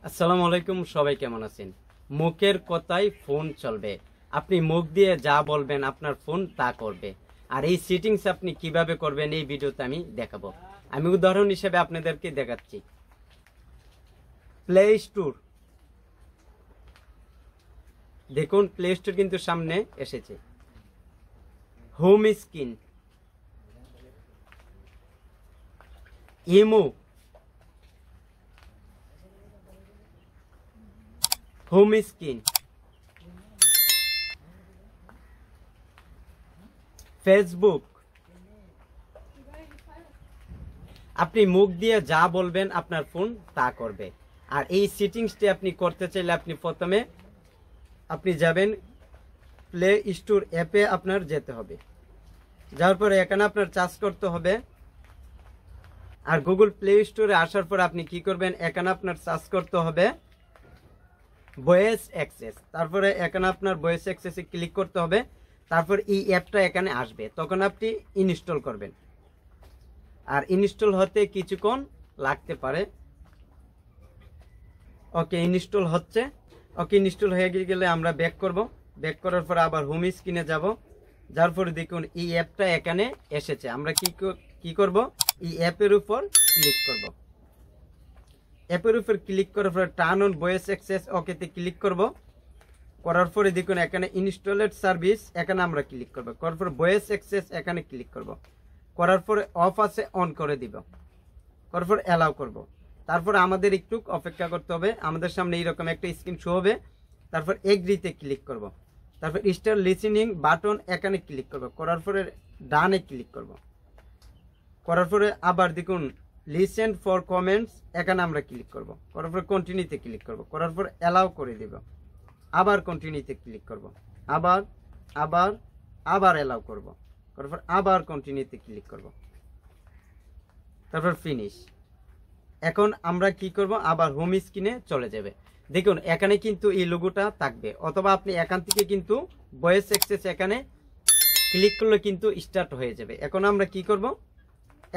আসসালামু আলাইকুম, সবাই কেমন আছেন? মুখের কথায় ফোন চলবে। আপনি মুখ দিয়ে যা বলবেন আপনার ফোন তা করবে। আর এই সেটিংস আপনি কিভাবে করবেন এই ভিডিওতে আমি দেখাবো। আমি উদাহরণ হিসেবে আপনাদেরকে দেখাচ্ছি। প্লে স্টোর, দেখুন প্লে স্টোর কিন্তু সামনে এসেছে। Home screen, imo, home screen, Facebook. আপনি মুখ দিয়ে যা বলবেন আপনার ফোন তা করবে। আর এই সেটিংসটি আপনি করতে চাইলে আপনি প্রথমে আপনি যাবেন প্লে স্টোর অ্যাপে, আপনার যেতে হবে। যাওয়ার পরে এখানে আপনার চার্জ করতে হবে। আর গুগল প্লে স্টোরে আসার পর আপনি কি করবেন, এখানে আপনার সার্চ করতে হবে ভয়েস অ্যাক্সেস। তারপরে এখানে আপনার ভয়েস অ্যাক্সেসে ক্লিক করতে হবে। তারপর এই অ্যাপটা এখানে আসবে, তখন আপনি ইনস্টল করবেন। আর ইনস্টল হতে কিছুক্ষণ লাগতে পারে। ওকে, ইনস্টল হচ্ছে। ওকে, ইনস্টল হয়ে গেলে আমরা ব্যাক করব। ব্যাক করার পর আবার হোম স্ক্রিনে যাব। যার পরে দেখুন এই অ্যাপটা এখানে এসেছে। আমরা কি করব, এই অ্যাপের উপর ক্লিক করব। অ্যাপের উপর ক্লিক করার পর টার্ন অন ভয়েস অ্যাক্সেস ওকেতে ক্লিক করব। করার পরে দেখুন এখানে ইনস্টলেড সার্ভিস, এখানে আমরা ক্লিক করব। করার পর ভয়েস অ্যাক্সেস এখানে ক্লিক করব। করার পরে অফ আছে অন করে দিব। করার পর অ্যালাউ করব। তারপর আমাদের একটু অপেক্ষা করতে হবে। আমাদের সামনে এইরকম একটা স্ক্রিন শো হবে। তারপর এগ্রিতে ক্লিক করব। তারপর স্টার্ট লিসেনিং বাটন এখানে ক্লিক করব। করার পরে ডানে ক্লিক করব। করার পরে আবার দেখুন লিসেন ফর কমেন্টস, এখানে আমরা ক্লিক করব। করার পর কন্টিনিউতে ক্লিক করব। করার পর অ্যালাউ করে দেব। আবার কন্টিনিউতে ক্লিক করব। আবার আবার আবার অ্যালাউ করব। করার পর আবার কন্টিনিউতে ক্লিক করব। তারপর ফিনিশ। এখন আমরা কি করব, আবার হোম স্ক্রিনে চলে যাবে। দেখুন এখানে কিন্তু এই লোগোটা থাকবে, অথবা আপনি এখান থেকে কিন্তু ভয়েস অ্যাক্সেস এখানে ক্লিক করলে কিন্তু স্টার্ট হয়ে যাবে। এখন আমরা কি করব,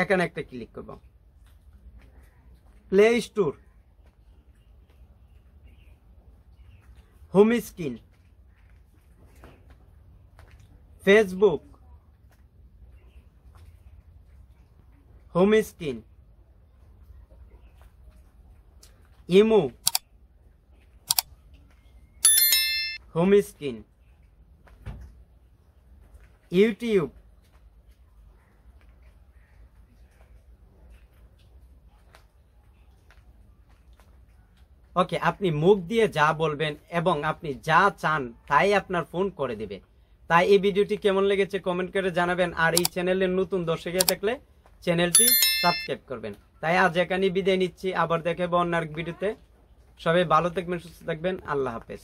এখানে একটা ক্লিক করব। Play Store, home screen, Facebook, home screen, imo, home screen, YouTube, okay. আপনি মুখ দিয়ে যা বলবেন এবং আপনি যা চান তাই আপনার ফোন করে দিবে। তাই এই ভিডিওটি কেমন লেগেছে কমেন্ট করে জানাবেন। আর এই চ্যানেলের নতুন দর্শক থাকলে চ্যানেলটি সাবস্ক্রাইব করবেন। তাই আজ এখানে বিদায় নিচ্ছি, আবার দেখাবো অন্য এক ভিডিওতে। সবাই ভালো থাকবেন, সুস্থ থাকবেন। আল্লাহ হাফেজ।